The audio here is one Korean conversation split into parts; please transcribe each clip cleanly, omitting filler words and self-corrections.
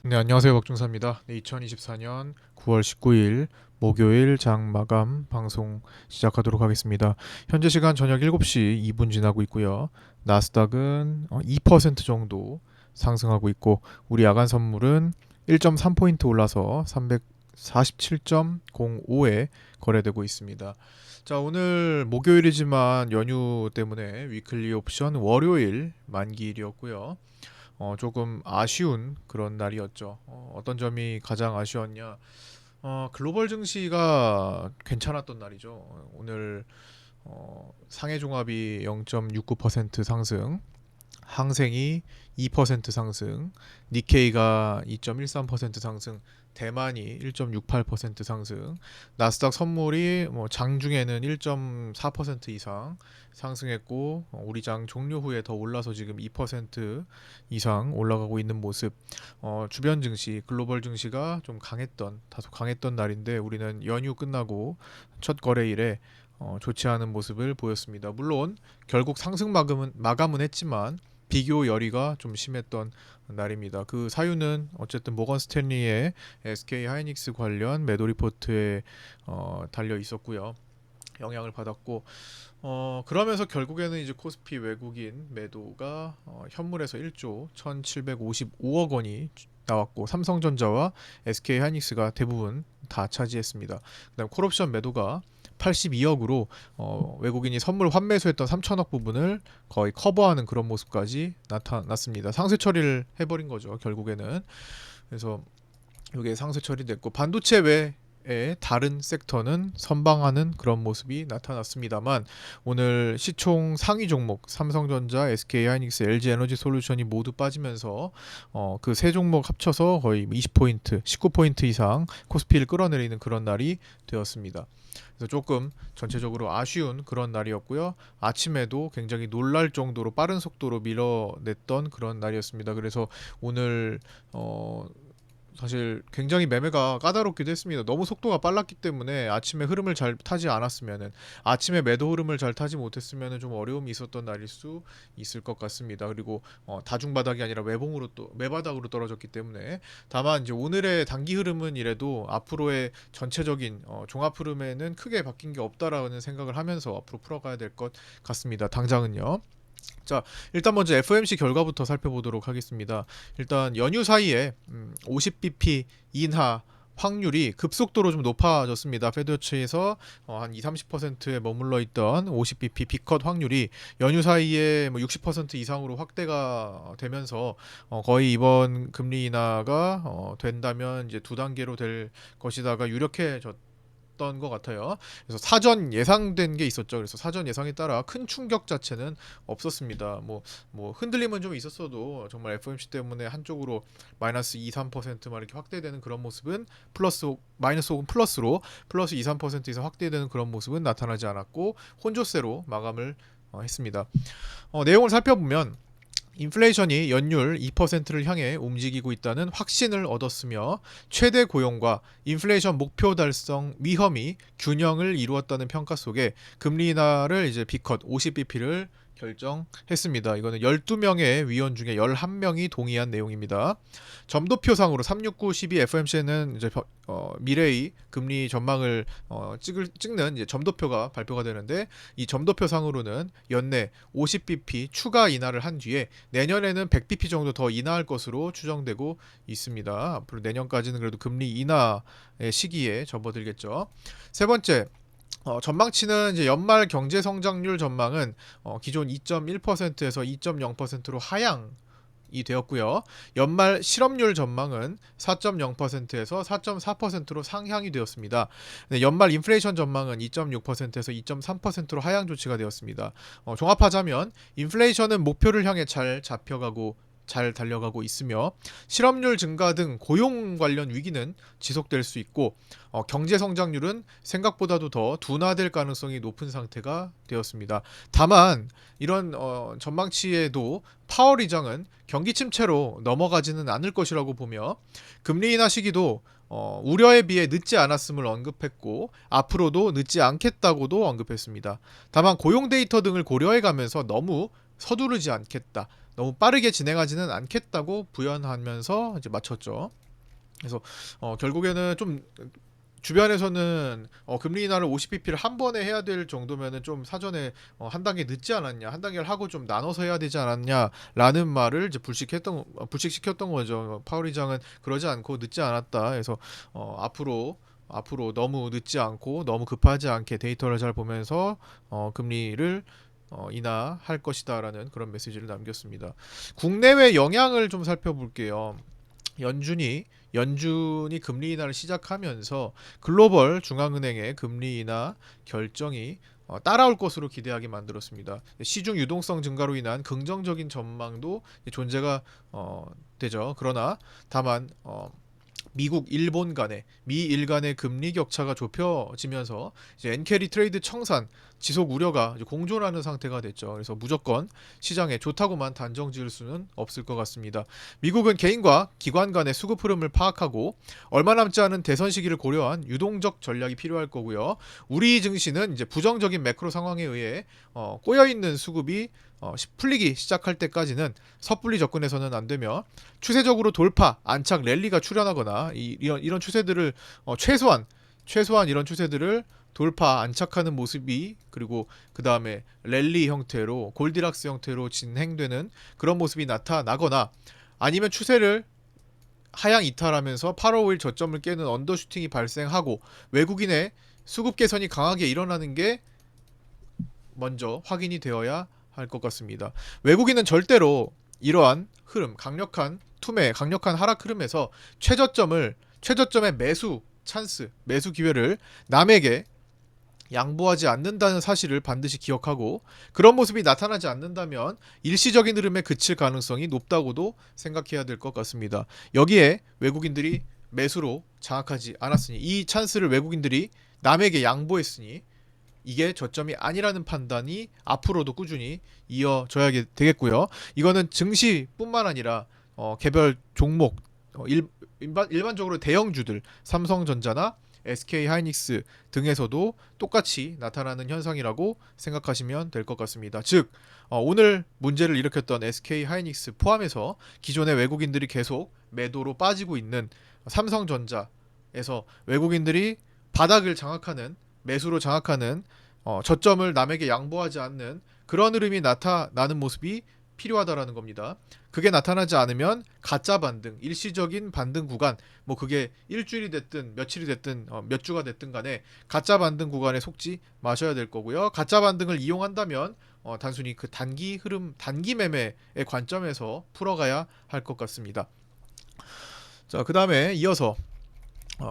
네, 안녕하세요. 박중사입니다. 네, 2024년 9월 19일 목요일 장 마감 방송 시작하도록 하겠습니다. 현재 시간 저녁 7시 2분 지나고 있고요. 나스닥은 2% 정도 상승하고 있고 우리 야간 선물은 1.3포인트 올라서 347.05에 거래되고 있습니다. 자, 오늘 목요일이지만 연휴 때문에 위클리 옵션 월요일 만기일이었고요. 조금 아쉬운 그런 날이었죠. 어떤 점이 가장 아쉬웠냐? 글로벌 증시가 괜찮았던 날이죠. 오늘 상해 종합이 0.69% 상승, 항생이 2% 상승, 니케이가 2.13% 상승, 대만이 1.68% 상승, 나스닥 선물이 뭐 장중에는 1.4% 이상 상승했고 우리 장 종료 후에 더 올라서 지금 2% 이상 올라가고 있는 모습. 주변 증시, 글로벌 증시가 좀 다소 강했던 날인데 우리는 연휴 끝나고 첫 거래일에 좋지 않은 모습을 보였습니다. 물론 결국 상승 마감은 했지만 비교 열의가 좀 심했던 날입니다. 그 사유는 어쨌든 모건 스탠리의 SK 하이닉스 관련 매도 리포트에 달려 있었고요. 영향을 받았고 그러면서 결국에는 이제 코스피 외국인 매도가 현물에서 1조 1,755억 원이 나왔고 삼성전자와 SK 하이닉스가 대부분 다 차지했습니다. 그다음 콜옵션 매도가 82억으로 외국인이 선물 환매수했던 3천억 부분을 거의 커버하는 그런 모습까지 나타났습니다. 상세 처리를 해버린 거죠, 결국에는. 그래서 이게 상세 처리됐고 반도체 외에 다른 섹터는 선방하는 그런 모습이 나타났습니다만 오늘 시총 상위 종목 삼성전자, SK하이닉스, LG에너지솔루션이 모두 빠지면서 그 세 종목 합쳐서 거의 20포인트, 19포인트 이상 코스피를 끌어내리는 그런 날이 되었습니다. 그래서 조금 전체적으로 아쉬운 그런 날이었고요. 아침에도 굉장히 놀랄 정도로 빠른 속도로 밀어냈던 그런 날이었습니다. 그래서 오늘 사실 굉장히 매매가 까다롭기도 했습니다. 너무 속도가 빨랐기 때문에 아침에 흐름을 잘 타지 않았으면은 아침에 매도 흐름을 잘 타지 못했으면은 좀 어려움이 있었던 날일 수 있을 것 같습니다. 그리고 다중 바닥이 아니라 외봉으로 또 매바닥으로 떨어졌기 때문에 다만 이제 오늘의 단기 흐름은 이래도 앞으로의 전체적인 종합 흐름에는 크게 바뀐 게 없다라는 생각을 하면서 앞으로 풀어가야 될 것 같습니다. 당장은요. 자, 일단 먼저 FOMC 결과부터 살펴보도록 하겠습니다. 일단 연휴 사이에 50bp 인하 확률이 급속도로 좀 높아졌습니다. 페드워치에서 한 2-30%에 머물러 있던 50bp 비컷 확률이 연휴 사이에 뭐 60% 이상으로 확대가 되면서 거의 이번 금리 인하가 된다면 이제 두 단계로 될 것이다가 유력해졌 것 같아요. 그래서 사전 예상된 게 있었죠. 그래서 사전 예상에 따라 큰 충격 자체는 없었습니다. 뭐 흔들림은 좀 있었어도 정말 FOMC 때문에 한쪽으로 마이너스 2-3%만 이렇게 확대되는 그런 모습은 마이너스 혹은 플러스로 플러스 2-3% 이상 확대되는 그런 모습은 나타나지 않았고 혼조세로 마감을 했습니다. 내용을 살펴보면 인플레이션이 연율 2%를 향해 움직이고 있다는 확신을 얻었으며 최대 고용과 인플레이션 목표 달성 위험이 균형을 이루었다는 평가 속에 금리 인하를 이제 비컷 50bp를 결정했습니다. 이거는 12명의 위원 중에 11명이 동의한 내용입니다. 점도표상으로 369 12 FMC는 이제 미래의 금리 전망을 찍는 이제 점도표가 발표가 되는데 이 점도표상으로는 연내 50bp 추가 인하를 한 뒤에 내년에는 100bp 정도 더 인하할 것으로 추정되고 있습니다. 앞으로 내년까지는 그래도 금리 인하의 시기에 접어들겠죠. 세 번째, 전망치는 이제 연말 경제 성장률 전망은 기존 2.1%에서 2.0%로 하향 이 되었고요. 연말 실업률 전망은 4.0%에서 4.4%로 상향이 되었습니다. 연말 인플레이션 전망은 2.6%에서 2.3%로 하향 조치가 되었습니다. 종합하자면 인플레이션은 목표를 향해 잘 달려가고 있으며 실업률 증가 등 고용 관련 위기는 지속될 수 있고 경제 성장률은 생각보다도 더 둔화될 가능성이 높은 상태가 되었습니다. 다만 이런 전망치에도 파월 의장은 경기 침체로 넘어가지는 않을 것이라고 보며 금리 인하 시기도 우려에 비해 늦지 않았음을 언급했고 앞으로도 늦지 않겠다고도 언급했습니다. 다만 고용 데이터 등을 고려해가면서 너무 서두르지 않겠다. 너무 빠르게 진행하지는 않겠다고 부연하면서 이제 맞췄죠. 그래서 결국에는 좀 주변에서는 금리 인하를 50bp를 한 번에 해야 될 정도면은 좀 사전에 한 단계 늦지 않았냐, 한 단계를 하고 좀 나눠서 해야 되지 않았냐라는 말을 이제 불식시켰던 거죠. 파월 의장은 그러지 않고 늦지 않았다. 그래서 앞으로 너무 늦지 않고 너무 급하지 않게 데이터를 잘 보면서 금리를 인하할 것이다라는 그런 메시지를 남겼습니다. 국내외 영향을 좀 살펴볼게요. 연준이 금리 인하를 시작하면서 글로벌 중앙은행의 금리 인하 결정이 따라올 것으로 기대하게 만들었습니다. 시중 유동성 증가로 인한 긍정적인 전망도 존재가 되죠. 그러나 다만 미국, 일본 간의 미일 간의 금리 격차가 좁혀지면서 이제 엔캐리 트레이드 청산 지속 우려가 이제 공존하는 상태가 됐죠. 그래서 무조건 시장에 좋다고만 단정 지을 수는 없을 것 같습니다. 미국은 개인과 기관 간의 수급 흐름을 파악하고 얼마 남지 않은 대선 시기를 고려한 유동적 전략이 필요할 거고요. 우리 증시는 이제 부정적인 매크로 상황에 의해 꼬여 있는 수급이 풀리기 시작할 때까지는 섣불리 접근해서는 안 되며 추세적으로 돌파, 안착, 랠리가 출현하거나 이런 추세들을 최소한 이런 추세들을 돌파, 안착하는 모습이 그리고 그 다음에 랠리 형태로 골디락스 형태로 진행되는 그런 모습이 나타나거나 아니면 추세를 하향 이탈하면서 8월 5일 저점을 깨는 언더슈팅이 발생하고 외국인의 수급 개선이 강하게 일어나는 게 먼저 확인이 되어야 할 것 같습니다. 외국인은 절대로 이러한 흐름, 강력한 하락 흐름에서 최저점의 매수 찬스, 매수 기회를 남에게 양보하지 않는다는 사실을 반드시 기억하고 그런 모습이 나타나지 않는다면 일시적인 흐름에 그칠 가능성이 높다고도 생각해야 될 것 같습니다. 여기에 외국인들이 매수로 장악하지 않았으니 이 찬스를 외국인들이 남에게 양보했으니 이게 저점이 아니라는 판단이 앞으로도 꾸준히 이어져야 되겠고요. 이거는 증시뿐만 아니라 개별 종목 일반적으로 대형주들 삼성전자나 SK하이닉스 등에서도 똑같이 나타나는 현상이라고 생각하시면 될 것 같습니다. 즉 오늘 문제를 일으켰던 SK하이닉스 포함해서 기존의 외국인들이 계속 매도로 빠지고 있는 삼성전자에서 외국인들이 바닥을 장악하는 매수로 장악하는 저점을 남에게 양보하지 않는 그런 흐름이 나타나는 모습이 필요하다라는 겁니다. 그게 나타나지 않으면 가짜 반등, 일시적인 반등 구간, 뭐 그게 일주일이 됐든 며칠이 됐든 몇 주가 됐든 간에 가짜 반등 구간에 속지 마셔야 될 거고요. 가짜 반등을 이용한다면 단순히 그 단기 흐름, 단기 매매의 관점에서 풀어가야 할 것 같습니다. 자, 그 다음에 이어서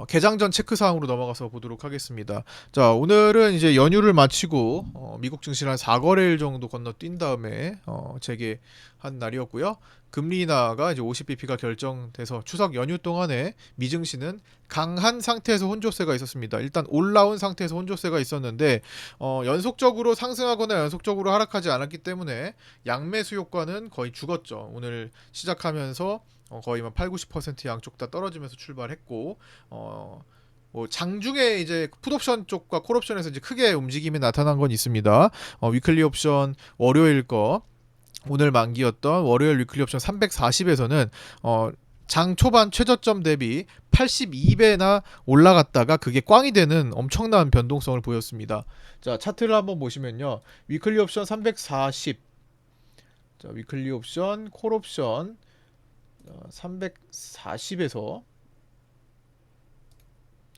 개장 전 체크 사항으로 넘어가서 보도록 하겠습니다. 자, 오늘은 이제 연휴를 마치고 미국 증시를 한 4거래일 정도 건너뛴 다음에 재개한 날이었고요. 금리 인하가 이제 50bp가 결정돼서 추석 연휴 동안에 미 증시는 강한 상태에서 혼조세가 있었습니다. 일단 올라온 상태에서 혼조세가 있었는데 연속적으로 상승하거나 연속적으로 하락하지 않았기 때문에 양매수 효과는 거의 죽었죠. 오늘 시작하면서 거의 8, 90% 양쪽 다 떨어지면서 출발했고 뭐 장중에 이제 풋옵션 쪽과 콜옵션에서 이제 크게 움직임이 나타난 건 있습니다. 위클리 옵션 월요일 거 오늘 만기였던 월요일 위클리 옵션 340에서는 장 초반 최저점 대비 82배나 올라갔다가 그게 꽝이 되는 엄청난 변동성을 보였습니다. 자, 차트를 한번 보시면요. 위클리 옵션 340 자, 위클리 옵션 콜옵션 340에서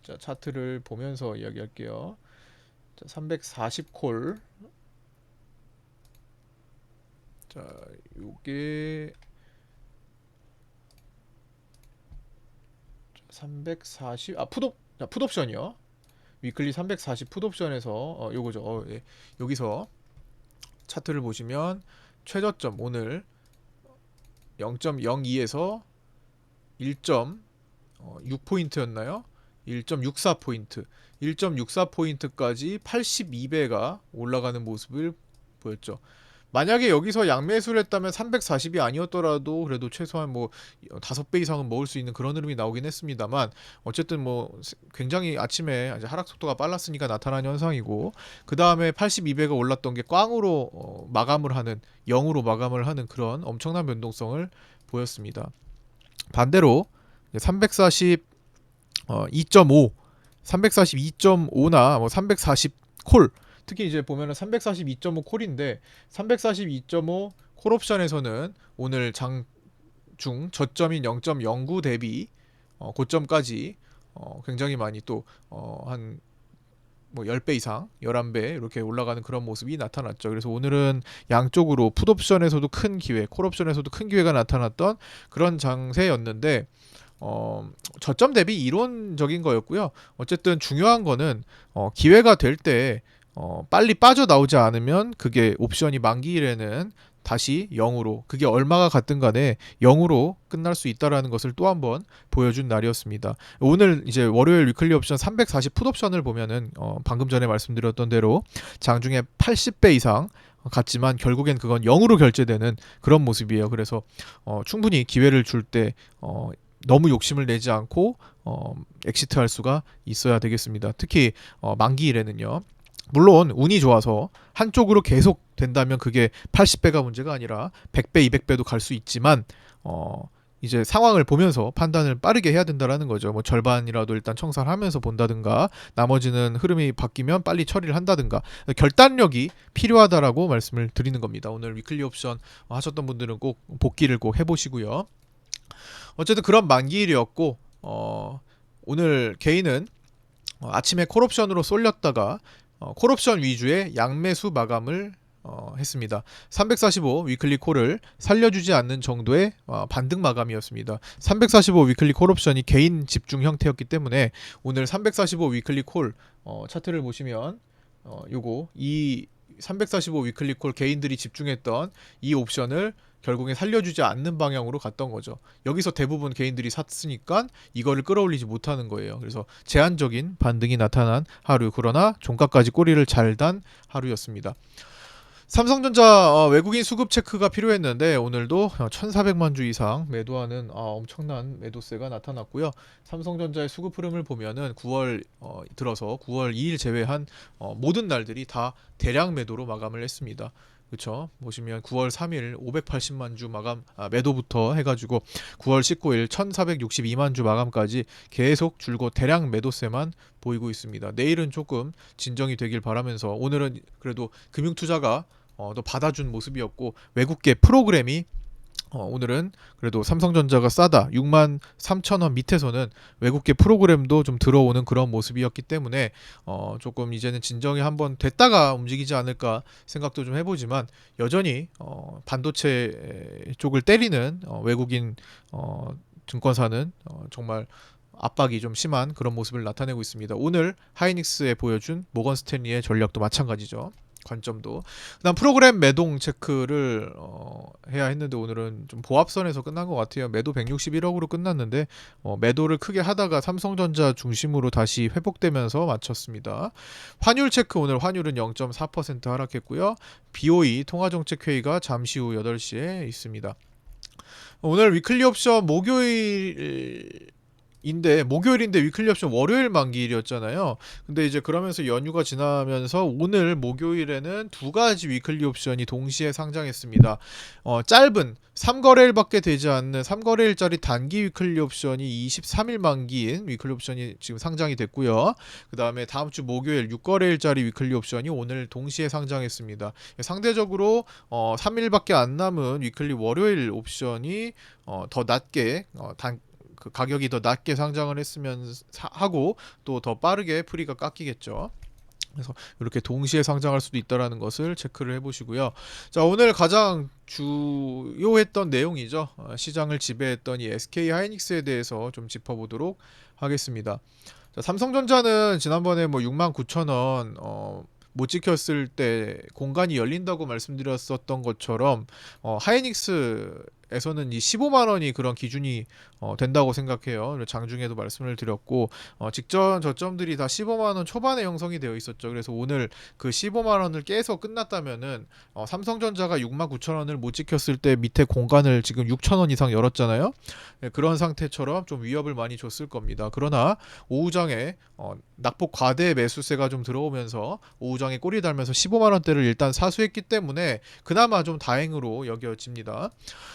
자, 차트를 보면서 이야기할게요. 자, 340콜 자, 요게 340 풋옵션이요. 위클리 340 풋옵션에서 요거죠. 예. 여기서 차트를 보시면 최저점 오늘 0.02에서 1.6포인트였나요? 1.64포인트 1.64포인트까지 82배가 올라가는 모습을 보였죠. 만약에 여기서 양매수를 했다면 340이 아니었더라도 그래도 최소한 뭐 5배 이상은 먹을 수 있는 그런 흐름이 나오긴 했습니다만, 어쨌든 뭐 굉장히 아침에 이제 하락 속도가 빨랐으니까 나타난 현상이고, 그 다음에 82배가 올랐던 게 꽝으로 마감을 하는, 0으로 마감을 하는 그런 엄청난 변동성을 보였습니다. 반대로 340 2.5, 342.5나 뭐 340 콜, 특히 이제 보면은 342.5 콜인데, 342.5 콜옵션에서는 오늘 장중 저점인 0.09 대비 고점까지 굉장히 많이 또 한 뭐 10배 이상, 11배 이렇게 올라가는 그런 모습이 나타났죠. 그래서 오늘은 양쪽으로 풋옵션에서도 큰 기회, 콜옵션에서도 큰 기회가 나타났던 그런 장세였는데, 저점 대비 이론적인 거였고요. 어쨌든 중요한 거는 기회가 될 때 빨리 빠져나오지 않으면 그게 옵션이 만기일에는 다시 0으로, 그게 얼마가 갔든 간에 0으로 끝날 수 있다라는 것을 또 한번 보여준 날이었습니다. 오늘 이제 월요일 위클리 옵션 340 풋옵션을 보면은 방금 전에 말씀드렸던 대로 장중에 80배 이상 갔지만 결국엔 그건 0으로 결제되는 그런 모습이에요. 그래서 충분히 기회를 줄 때 너무 욕심을 내지 않고 엑시트할 수가 있어야 되겠습니다. 특히 만기일에는요. 물론 운이 좋아서 한쪽으로 계속 된다면 그게 80배가 문제가 아니라 100배, 200배도 갈 수 있지만 이제 상황을 보면서 판단을 빠르게 해야 된다라는 거죠. 뭐 절반이라도 일단 청산을 하면서 본다든가, 나머지는 흐름이 바뀌면 빨리 처리를 한다든가, 결단력이 필요하다라고 말씀을 드리는 겁니다. 오늘 위클리 옵션 하셨던 분들은 꼭 복귀를 꼭 해보시고요. 어쨌든 그런 만기일이었고, 오늘 개인은 아침에 콜옵션으로 쏠렸다가 콜옵션 위주의 양매수 마감을 했습니다. 345 위클리 콜을 살려주지 않는 정도의 반등 마감이었습니다. 345 위클리 콜 옵션이 개인 집중 형태였기 때문에 오늘 345 위클리 콜 차트를 보시면 요거 이 345 위클리 콜 개인들이 집중했던 이 옵션을 결국에 살려주지 않는 방향으로 갔던 거죠. 여기서 대부분 개인들이 샀으니까 이거를 끌어올리지 못하는 거예요. 그래서 제한적인 반등이 나타난 하루, 그러나 종가까지 꼬리를 잘 단 하루였습니다. 삼성전자 외국인 수급 체크가 필요했는데 오늘도 1,400만 주 이상 매도하는 엄청난 매도세가 나타났고요. 삼성전자의 수급 흐름을 보면은 9월 들어서 9월 2일 제외한 모든 날들이 다 대량 매도로 마감을 했습니다. 그렇죠. 보시면 9월 3일 580만 주 마감 매도부터 해가지고 9월 19일 1462만 주 마감까지 계속 줄곧 대량 매도세만 보이고 있습니다. 내일은 조금 진정이 되길 바라면서, 오늘은 그래도 금융투자가 또 받아준 모습이었고, 외국계 프로그램이 오늘은 그래도 삼성전자가 싸다 63,000원 밑에서는 외국계 프로그램도 좀 들어오는 그런 모습이었기 때문에 조금 이제는 진정이 한번 됐다가 움직이지 않을까 생각도 좀 해보지만, 여전히 반도체 쪽을 때리는 외국인 증권사는 정말 압박이 좀 심한 그런 모습을 나타내고 있습니다. 오늘 하이닉스에 보여준 모건 스탠리의 전략도 마찬가지죠. 관점도. 그다음 프로그램 매동 체크를 해야 했는데 오늘은 좀 보합선에서 끝난 것 같아요. 매도 161억으로 끝났는데 매도를 크게 하다가 삼성전자 중심으로 다시 회복되면서 마쳤습니다. 환율 체크, 오늘 환율은 0.4% 하락했고요. BOE 통화정책회의가 잠시 후 8시에 있습니다. 오늘 위클리 옵션 목요일인데 위클리 옵션 월요일 만기일이었잖아요. 근데 이제 그러면서 연휴가 지나면서 오늘 목요일에는 두 가지 위클리 옵션이 동시에 상장했습니다. 짧은 3거래일밖에 되지 않는 3거래일짜리 단기 위클리 옵션이 23일 만기인 위클리 옵션이 지금 상장이 됐고요. 그 다음에 다음 주 목요일 6거래일짜리 위클리 옵션이 오늘 동시에 상장했습니다. 상대적으로 3일밖에 안 남은 위클리 월요일 옵션이 더 낮게 그 가격이 더 낮게 상장을 했으면 하고, 또 더 빠르게 프리가 깎이겠죠. 그래서 이렇게 동시에 상장할 수도 있다라는 것을 체크를 해보시고요. 자, 오늘 가장 주요했던 내용이죠. 시장을 지배했던 이 SK 하이닉스에 대해서 좀 짚어보도록 하겠습니다. 자, 삼성전자는 지난번에 뭐 69,000원 못 지켰을 때 공간이 열린다고 말씀드렸었던 것처럼 하이닉스에 에서는 이 15만 원이 그런 기준이 된다고 생각해요. 장중에도 말씀을 드렸고 직전 저점들이 다 15만 원 초반에 형성이 되어 있었죠. 그래서 오늘 그 15만 원을 깨서 끝났다면은 삼성전자가 6만 9천 원을 못 지켰을 때 밑에 공간을 지금 6천 원 이상 열었잖아요. 네, 그런 상태처럼 좀 위협을 많이 줬을 겁니다. 그러나 오후장에 낙폭 과대 매수세가 좀 들어오면서 오후장에 꼬리 달면서 15만 원대를 일단 사수했기 때문에 그나마 좀 다행으로 여겨집니다.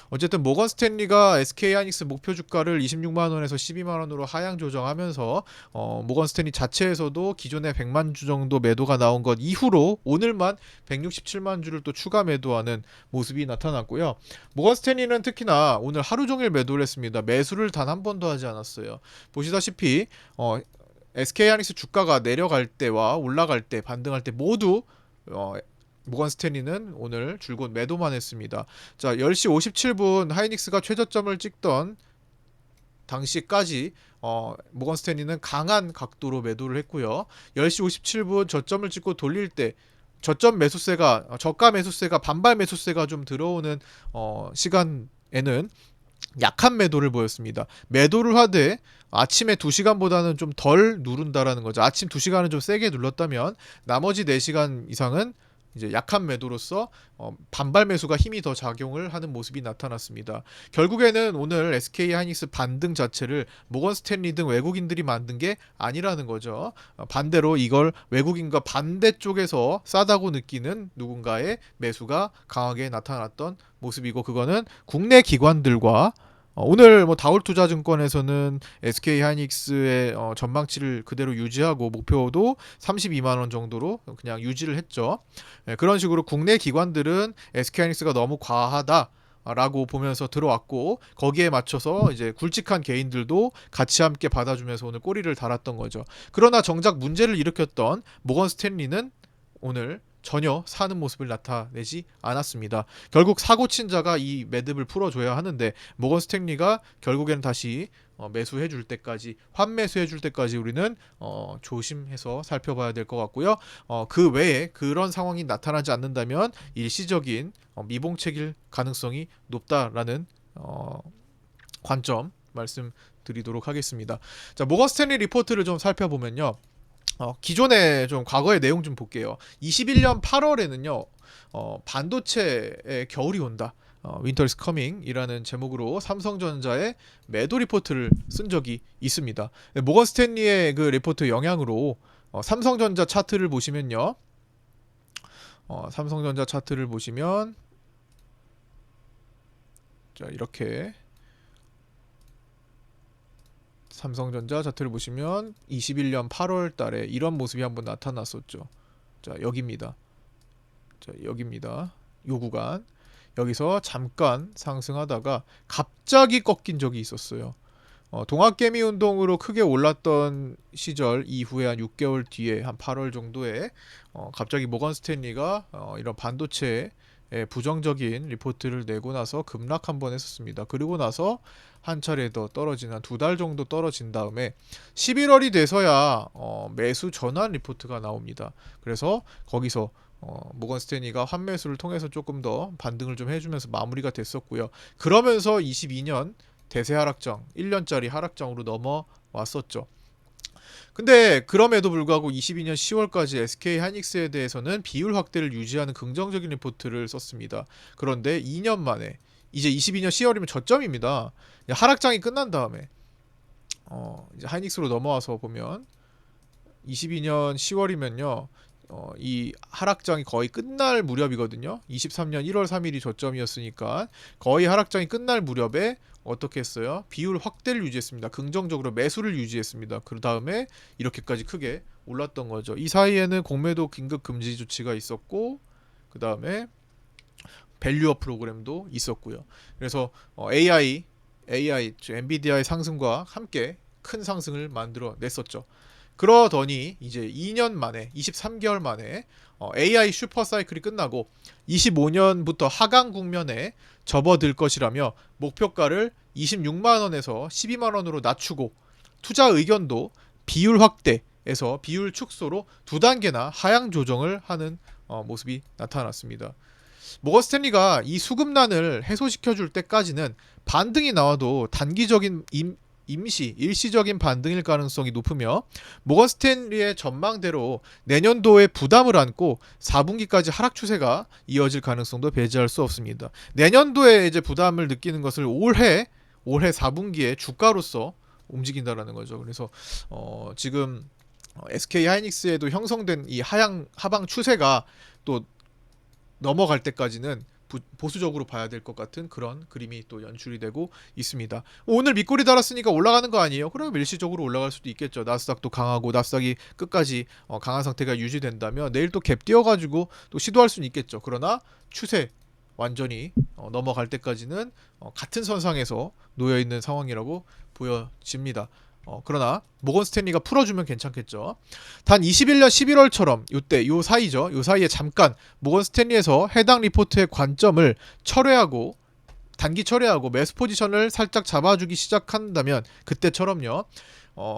어쨌든 모건 스탠리가 SK 하이닉스 목표 주가를 26만 원에서 12만 원으로 하향 조정하면서 모건 스탠리 자체에서도 기존에 100만 주 정도 매도가 나온 것 이후로 오늘만 167만 주를 또 추가 매도하는 모습이 나타났고요. 모건 스탠리는 특히나 오늘 하루 종일 매도를 했습니다. 매수를 단 한 번도 하지 않았어요. 보시다시피 SK 하이닉스 주가가 내려갈 때와 올라갈 때 반등할 때 모두 모건 스탠리는 오늘 줄곧 매도만 했습니다. 자, 10시 57분 하이닉스가 최저점을 찍던 당시까지 모건 스탠리는 강한 각도로 매도를 했고요. 10시 57분 저점을 찍고 돌릴 때 저점 매수세가 저가 매수세가 반발 매수세가 좀 들어오는 시간에는 약한 매도를 보였습니다. 매도를 하되 아침에 2시간보다는 좀 덜 누른다라는 거죠. 아침 2시간은 좀 세게 눌렀다면 나머지 4시간 이상은 이제 약한 매도로서 반발 매수가 힘이 더 작용을 하는 모습이 나타났습니다. 결국에는 오늘 SK 하이닉스 반등 자체를 모건 스탠리 등 외국인들이 만든 게 아니라는 거죠. 반대로 이걸 외국인과 반대쪽에서 싸다고 느끼는 누군가의 매수가 강하게 나타났던 모습이고, 그거는 국내 기관들과 오늘 다올투자증권에서는 SK 하이닉스의 전망치를 그대로 유지하고 목표도 32만 원 정도로 그냥 유지를 했죠. 그런 식으로 국내 기관들은 SK 하이닉스가 너무 과하다 라고 보면서 들어왔고, 거기에 맞춰서 이제 굵직한 개인들도 같이 함께 받아주면서 오늘 꼬리를 달았던 거죠. 그러나 정작 문제를 일으켰던 모건 스탠리는 오늘 전혀 사는 모습을 나타내지 않았습니다. 결국 사고 친 자가 이 매듭을 풀어줘야 하는데, 모건 스탠리가 결국에는 다시 매수해줄 때까지, 환매수해줄 때까지 우리는 조심해서 살펴봐야 될 것 같고요. 그 외에 그런 상황이 나타나지 않는다면 일시적인 미봉책일 가능성이 높다라는 관점 말씀드리도록 하겠습니다. 자, 모건 스탠리 리포트를 좀 살펴보면요. 기존에 좀 과거의 내용 좀 볼게요. 21년 8월에는요. 반도체의 겨울이 온다. Winter is coming 이라는 제목으로 삼성전자의 매도 리포트를 쓴 적이 있습니다. 모건 스탠리의 그 리포트 영향으로 삼성전자 차트를 보시면요. 삼성전자 차트를 보시면 자, 이렇게 삼성전자 차트를 보시면 21년 8월 달에 이런 모습이 한번 나타났었죠. 자, 여기입니다. 자, 여기입니다. 요 구간. 여기서 잠깐 상승하다가 갑자기 꺾인 적이 있었어요. 동학개미 운동으로 크게 올랐던 시절 이후에 한 6개월 뒤에 한 8월 정도에 갑자기 모건 스탠리가 이런 반도체에 부정적인 리포트를 내고 나서 급락 한번 했었습니다. 그리고 나서 한 차례 더 떨어진 한 2달 정도 떨어진 다음에 11월이 돼서야 매수 전환 리포트가 나옵니다. 그래서 거기서 모건 스탠리가 환매수를 통해서 조금 더 반등을 좀 해주면서 마무리가 됐었고요. 그러면서 22년 대세 하락장, 1년짜리 하락장으로 넘어왔었죠. 근데 그럼에도 불구하고 22년 10월까지 SK 하이닉스에 대해서는 비율 확대를 유지하는 긍정적인 리포트를 썼습니다. 그런데 2년 만에 이제 22년 10월이면 저점입니다. 하락장이 끝난 다음에 이제 하이닉스로 넘어와서 보면 22년 10월이면요. 이 하락장이 거의 끝날 무렵이거든요. 23년 1월 3일이 저점이었으니까 거의 하락장이 끝날 무렵에 어떻게 했어요? 비율 확대를 유지했습니다. 긍정적으로 매수를 유지했습니다. 그 다음에 이렇게까지 크게 올랐던 거죠. 이 사이에는 공매도 긴급 금지 조치가 있었고, 그 다음에 밸류업 프로그램도 있었고요. 그래서 AI, 엔비디아의 상승과 함께 큰 상승을 만들어 냈었죠. 그러더니 이제 2년 만에 23개월 만에 AI 슈퍼 사이클이 끝나고 25년부터 하강 국면에 접어들 것이라며 목표가를 26만 원에서 12만 원으로 낮추고 투자 의견도 비율 확대에서 비율 축소로 2단계나 하향 조정을 하는 모습이 나타났습니다. 모건 스탠리가 이 수급난을 해소시켜 줄 때까지는 반등이 나와도 단기적인 일시적인 반등일 가능성이 높으며, 모건 스탠리의 전망대로 내년도에 부담을 안고 4분기까지 하락 추세가 이어질 가능성도 배제할 수 없습니다. 내년도에 이제 부담을 느끼는 것을 올해 4분기에 주가로서 움직인다라는 거죠. 그래서 지금 SK 하이닉스에도 형성된 이 하방 추세가 또 넘어갈 때까지는 보수적으로 봐야 될 것 같은 그런 그림이 또 연출이 되고 있습니다. 오늘 밑꼬리 달았으니까 올라가는 거 아니에요? 그러면 일시적으로 올라갈 수도 있겠죠. 나스닥도 강하고, 나스닥이 끝까지 강한 상태가 유지된다면 내일 또 갭 띄어가지고 또 시도할 수는 있겠죠. 그러나 추세 완전히 넘어갈 때까지는 같은 선상에서 놓여있는 상황이라고 보여집니다. 그러나 모건 스탠리가 풀어주면 괜찮겠죠. 단 21년 11월처럼 요 사이죠. 요 사이에 잠깐 모건 스탠리에서 해당 리포트의 관점을 단기 철회하고 매수 포지션을 살짝 잡아주기 시작한다면, 그때처럼요.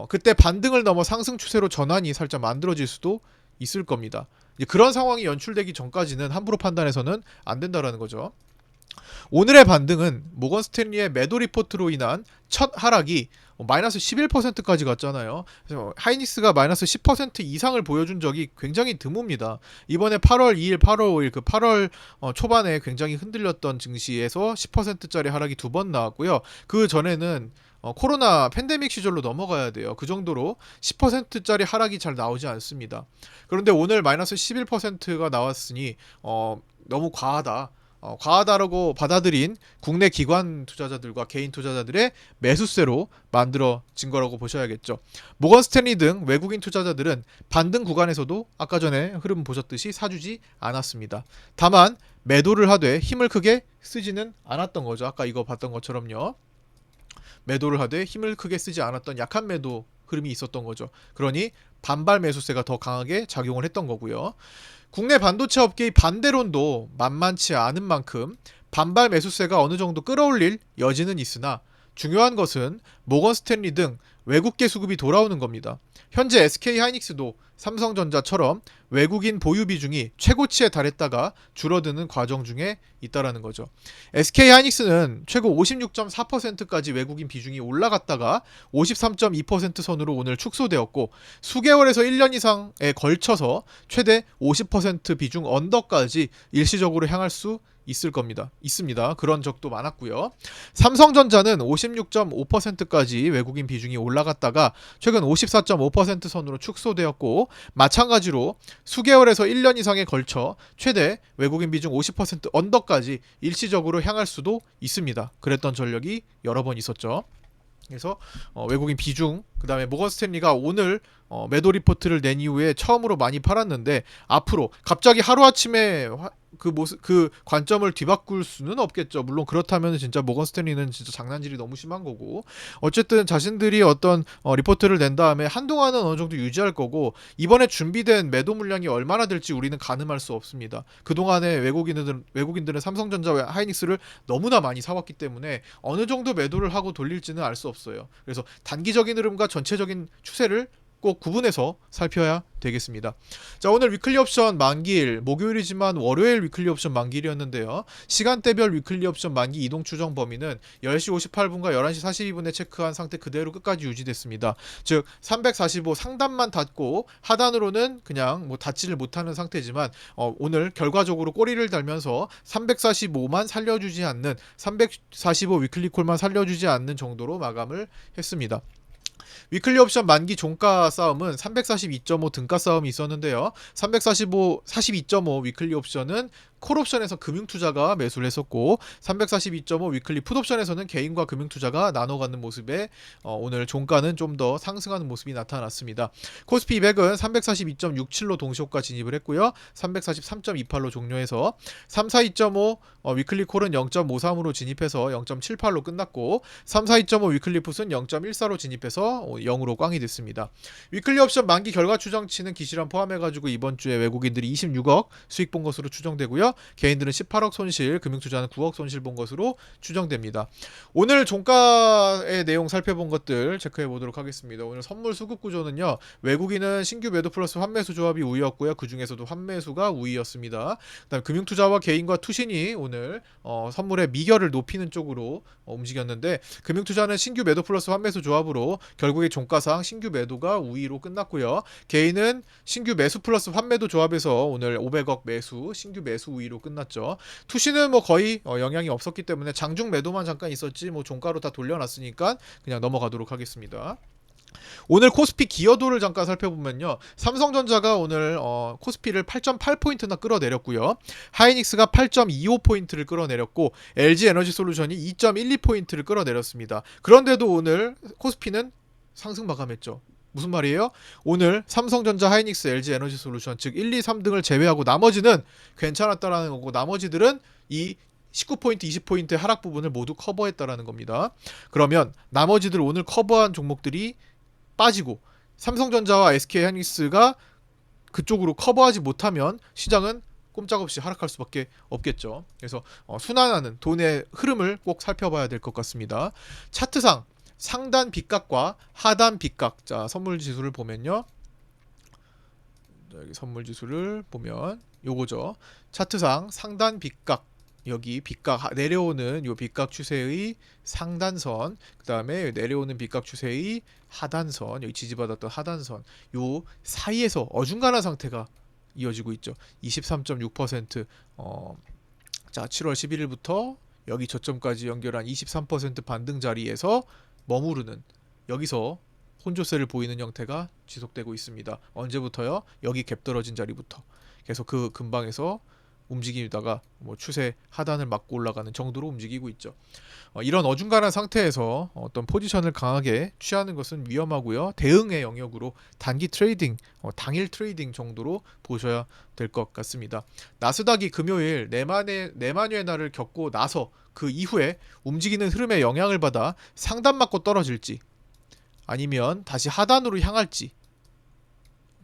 그때 반등을 넘어 상승 추세로 전환이 살짝 만들어질 수도 있을 겁니다. 이제 그런 상황이 연출되기 전까지는 함부로 판단해서는 안 된다라는 거죠. 오늘의 반등은 모건 스탠리의 매도 리포트로 인한 첫 하락이 마이너스 11%까지 갔잖아요. 그래서 하이닉스가 마이너스 10% 이상을 보여준 적이 굉장히 드뭅니다. 이번에 8월 2일, 8월 5일, 그 8월 초반에 굉장히 흔들렸던 증시에서 10%짜리 하락이 두 번 나왔고요. 그 전에는 코로나 팬데믹 시절로 넘어가야 돼요. 그 정도로 10%짜리 하락이 잘 나오지 않습니다. 그런데 오늘 마이너스 11%가 나왔으니 너무 과하다라고 받아들인 국내 기관 투자자들과 개인 투자자들의 매수세로 만들어진 거라고 보셔야겠죠. 모건 스탠리 등 외국인 투자자들은 반등 구간에서도 아까 전에 흐름 보셨듯이 사주지 않았습니다. 다만 매도를 하되 힘을 크게 쓰지는 않았던 거죠. 아까 이거 봤던 것처럼요. 매도를 하되 힘을 크게 쓰지 않았던 약한 매도 흐름이 있었던 거죠. 그러니 반발 매수세가 더 강하게 작용을 했던 거고요. 국내 반도체 업계의 반대론도 만만치 않은 만큼 반발 매수세가 어느 정도 끌어올릴 여지는 있으나, 중요한 것은 모건 스탠리 등 외국계 수급이 돌아오는 겁니다. 현재 SK 하이닉스도 삼성전자처럼 외국인 보유 비중이 최고치에 달했다가 줄어드는 과정 중에 있다라는 거죠. SK 하이닉스는 최고 56.4%까지 외국인 비중이 올라갔다가 53.2% 선으로 오늘 축소되었고, 수개월에서 1년 이상에 걸쳐서 최대 50% 비중 언더까지 일시적으로 향할 수 있습니다. 그런 적도 많았고요. 삼성전자는 56.5%까지 외국인 비중이 올라갔다가 최근 54.5% 선으로 축소되었고, 마찬가지로 수개월에서 1년 이상에 걸쳐 최대 외국인 비중 50% 언더까지 일시적으로 향할 수도 있습니다. 그랬던 전력이 여러 번 있었죠. 그래서 외국인 비중, 그 다음에 모건 스탠리가 오늘 매도 리포트를 낸 이후에 처음으로 많이 팔았는데, 앞으로 갑자기 하루아침에 그 관점을 뒤바꿀 수는 없겠죠. 물론 그렇다면 진짜 모건 스탠리는 진짜 장난질이 너무 심한 거고, 어쨌든 자신들이 어떤 리포트를 낸 다음에 한동안은 어느 정도 유지할 거고, 이번에 준비된 매도 물량이 얼마나 될지 우리는 가늠할 수 없습니다. 그동안에 외국인들은 삼성전자와 하이닉스를 너무나 많이 사왔기 때문에 어느 정도 매도를 하고 돌릴지는 알 수 없어요. 그래서 단기적인 흐름과 전체적인 추세를 꼭 구분해서 살펴야 되겠습니다. 자, 오늘 위클리 옵션 만기일, 목요일이지만 월요일 위클리 옵션 만기일이었는데요. 시간대별 위클리 옵션 만기 이동 추정 범위는 10시 58분과 11시 42분에 체크한 상태 그대로 끝까지 유지됐습니다. 즉 345 상단만 닫고 하단으로는 그냥 닫지를 못하는 상태지만, 오늘 결과적으로 꼬리를 달면서 345만 살려주지 않는, 345 위클리 콜만 살려주지 않는 정도로 마감을 했습니다. 위클리 옵션 만기 종가 싸움은 342.5 등가 싸움이 있었는데요. 42.5 위클리 옵션은 콜옵션에서 금융투자가 매수를 했었고, 342.5 위클리 풋옵션에서는 개인과 금융투자가 나눠 갖는 모습에 오늘 종가는 좀 더 상승하는 모습이 나타났습니다. 코스피 200은 342.67로 동시호가 진입을 했고요. 343.28로 종료해서 342.5 위클리 콜은 0.53으로 진입해서 0.78로 끝났고, 342.5 위클리 풋은 0.14로 진입해서 0으로 꽝이 됐습니다. 위클리 옵션 만기 결과 추정치는 기시람 포함해가지고 이번 주에 외국인들이 26억 수익 본 것으로 추정되고요. 있고요. 개인들은 18억 손실, 금융투자는 9억 손실 본 것으로 추정됩니다. 오늘 종가의 내용 살펴본 것들 체크해 보도록 하겠습니다. 오늘 선물 수급 구조는요. 외국인은 신규 매도 플러스 환매수 조합이 우위였고요. 그 중에서도 환매수가 우위였습니다. 그다음 금융투자와 개인과 투신이 오늘 선물의 미결을 높이는 쪽으로 움직였는데 금융투자는 신규 매도 플러스 환매수 조합으로 결국에 종가상 신규 매도가 우위로 끝났고요. 개인은 신규 매수 플러스 환매도 조합에서 오늘 500억 매수, 신규 매수 우위로 끝났죠. 투신은 뭐 거의 영향이 없었기 때문에 장중 매도만 잠깐 있었지 뭐 종가로 다 돌려놨으니까 그냥 넘어가도록 하겠습니다. 오늘 코스피 기여도를 잠깐 살펴보면요. 삼성전자가 오늘 코스피를 8.8포인트나 끌어내렸고요. 하이닉스가 8.25포인트를 끌어내렸고 LG에너지솔루션이 2.12포인트를 끌어내렸습니다. 그런데도 오늘 코스피는 상승 마감했죠. 무슨 말이에요? 오늘 삼성전자, 하이닉스, LG에너지솔루션 즉 1, 2, 3등을 제외하고 나머지는 괜찮았다라는 거고 나머지들은 이 19포인트, 20포인트의 하락 부분을 모두 커버했다라는 겁니다. 그러면 나머지들 오늘 커버한 종목들이 빠지고 삼성전자와 SK하이닉스가 그쪽으로 커버하지 못하면 시장은 꼼짝없이 하락할 수밖에 없겠죠. 그래서 순환하는 돈의 흐름을 꼭 살펴봐야 될 것 같습니다. 차트상 상단 빗각과 하단 빗각, 자 선물 지수를 보면요. 여기 선물 지수를 보면 요거죠. 차트상 상단 빗각, 여기 빗각 내려오는 요 빗각 추세의 상단선, 그 다음에 내려오는 빗각 추세의 하단선, 여기 지지받았던 하단선 요 사이에서 어중간한 상태가 이어지고 있죠. 23.6% 자 7월 11일부터 여기 저점까지 연결한 23% 반등 자리에서 머무르는, 여기서 혼조세를 보이는 형태가 지속되고 있습니다. 언제부터요? 여기 갭 떨어진 자리부터 계속 그 근방에서 움직이다가 뭐 추세 하단을 막고 올라가는 정도로 움직이고 있죠. 이런 어중간한 상태에서 어떤 포지션을 강하게 취하는 것은 위험하고요. 대응의 영역으로 단기 트레이딩, 당일 트레이딩 정도로 보셔야 될 것 같습니다. 나스닥이 금요일 내만유의 날을 겪고 나서 그 이후에 움직이는 흐름에 영향을 받아 상단 맞고 떨어질지 아니면 다시 하단으로 향할지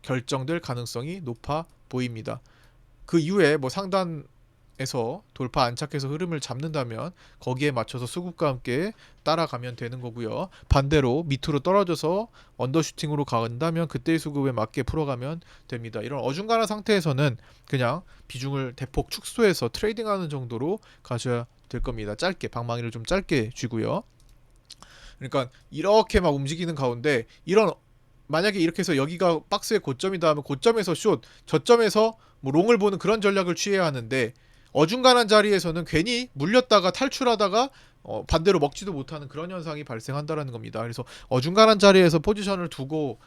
결정될 가능성이 높아 보입니다. 그 이후에 뭐 상단에서 돌파 안착해서 흐름을 잡는다면 거기에 맞춰서 수급과 함께 따라가면 되는 거고요. 반대로 밑으로 떨어져서 언더슈팅으로 간다면 그때의 수급에 맞게 풀어가면 됩니다. 이런 어중간한 상태에서는 그냥 비중을 대폭 축소해서 트레이딩하는 정도로 가셔야 될 겁니다. 짧게 방망이를 좀 짧게 쥐고요. 그러니까 이렇게 막 움직이는 가운데 이런 만약에 이렇게 해서 여기가 박스의 고점이다 하면 고점에서 숏, 저점에서 뭐 롱을 보는 그런 전략을 취해야 하는데 어중간한 자리에서는 괜히 물렸다가 탈출하다가 반대로 먹지도 못하는 그런 현상이 발생한다라는 겁니다. 그래서 어중간한 자리에서 포지션을 두고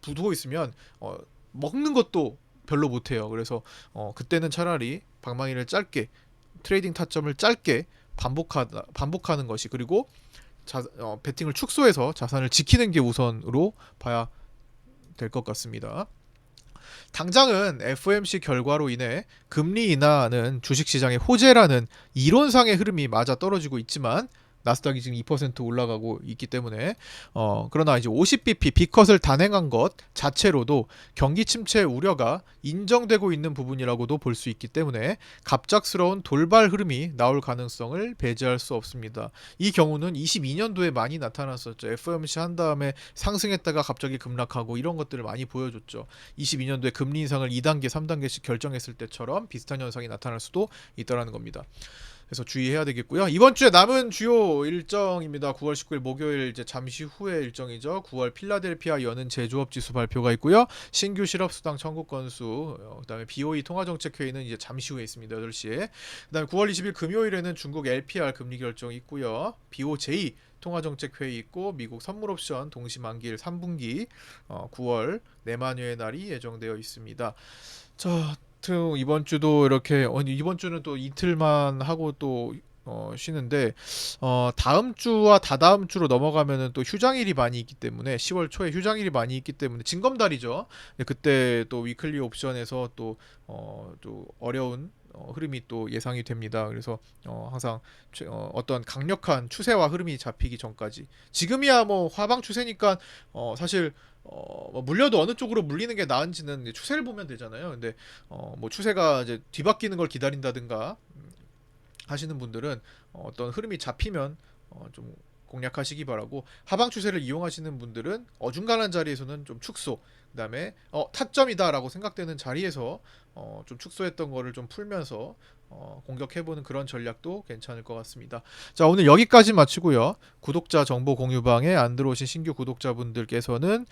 두고 있으면 먹는 것도 별로 못해요. 그래서 그때는 차라리 방망이를 짧게, 트레이딩 타점을 짧게 반복하는 것이, 그리고 베팅을 축소해서 자산을 지키는 게 우선으로 봐야 될 것 같습니다. 당장은 FOMC 결과로 인해 금리 인하는 주식시장의 호재라는 이론상의 흐름이 맞아 떨어지고 있지만 나스닥이 지금 2% 올라가고 있기 때문에 그러나 이제 50bp 비컷을 단행한 것 자체로도 경기 침체 우려가 인정되고 있는 부분이라고도 볼 수 있기 때문에 갑작스러운 돌발 흐름이 나올 가능성을 배제할 수 없습니다. 이 경우는 22년도에 많이 나타났었죠. FOMC 한 다음에 상승했다가 갑자기 급락하고 이런 것들을 많이 보여줬죠. 22년도에 금리 인상을 2단계, 3단계씩 결정했을 때처럼 비슷한 현상이 나타날 수도 있다는 겁니다. 그래서 주의해야 되겠고요. 이번 주에 남은 주요 일정입니다. 9월 19일 목요일 이제 잠시 후에 일정이죠. 9월 필라델피아 여는 제조업 지수 발표가 있고요. 신규 실업 수당 청구 건수, 그다음에 BOE 통화정책 회의는 이제 잠시 후에 있습니다. 8시에. 그다음에 9월 20일 금요일에는 중국 LPR 금리 결정이 있고요. BOJ 통화정책 회의 있고 미국 선물옵션 동시 만기일 3분기 9월 내만유의 날이 예정되어 있습니다. 자, 이번 주도 이렇게 이번 주는 또 이틀만 하고 또 쉬는데 다음 주와 다다음 주로 넘어가면은 또 휴장일이 많이 있기 때문에 10월 초에 휴장일이 많이 있기 때문에 징검달이죠. 그때 또 위클리 옵션에서 또 어려운 흐름이 또 예상이 됩니다. 그래서 항상 어떤 강력한 추세와 흐름이 잡히기 전까지, 지금이야 뭐 하방 추세니까 사실 뭐 물려도 어느 쪽으로 물리는 게 나은지는 이제 추세를 보면 되잖아요. 근데 뭐 추세가 이제 뒤바뀌는 걸 기다린다든가 하시는 분들은 어떤 흐름이 잡히면 좀 공략하시기 바라고, 하방 추세를 이용하시는 분들은 어중간한 자리에서는 좀 축소, 그다음에 타점이다라고 생각되는 자리에서 좀 축소했던 거를 좀 풀면서 공격해보는 그런 전략도 괜찮을 것 같습니다. 자, 오늘 여기까지 마치고요. 구독자 정보 공유방에 안 들어오신 신규 구독자분들께서는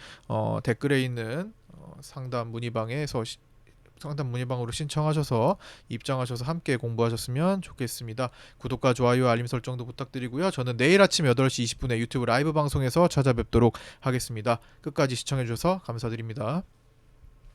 댓글에 있는 상담 문의방으로 신청하셔서 입장하셔서 함께 공부하셨으면 좋겠습니다. 구독과 좋아요, 알림 설정도 부탁드리고요. 저는 내일 아침 8시 20분에 유튜브 라이브 방송에서 찾아뵙도록 하겠습니다. 끝까지 시청해주셔서 감사드립니다.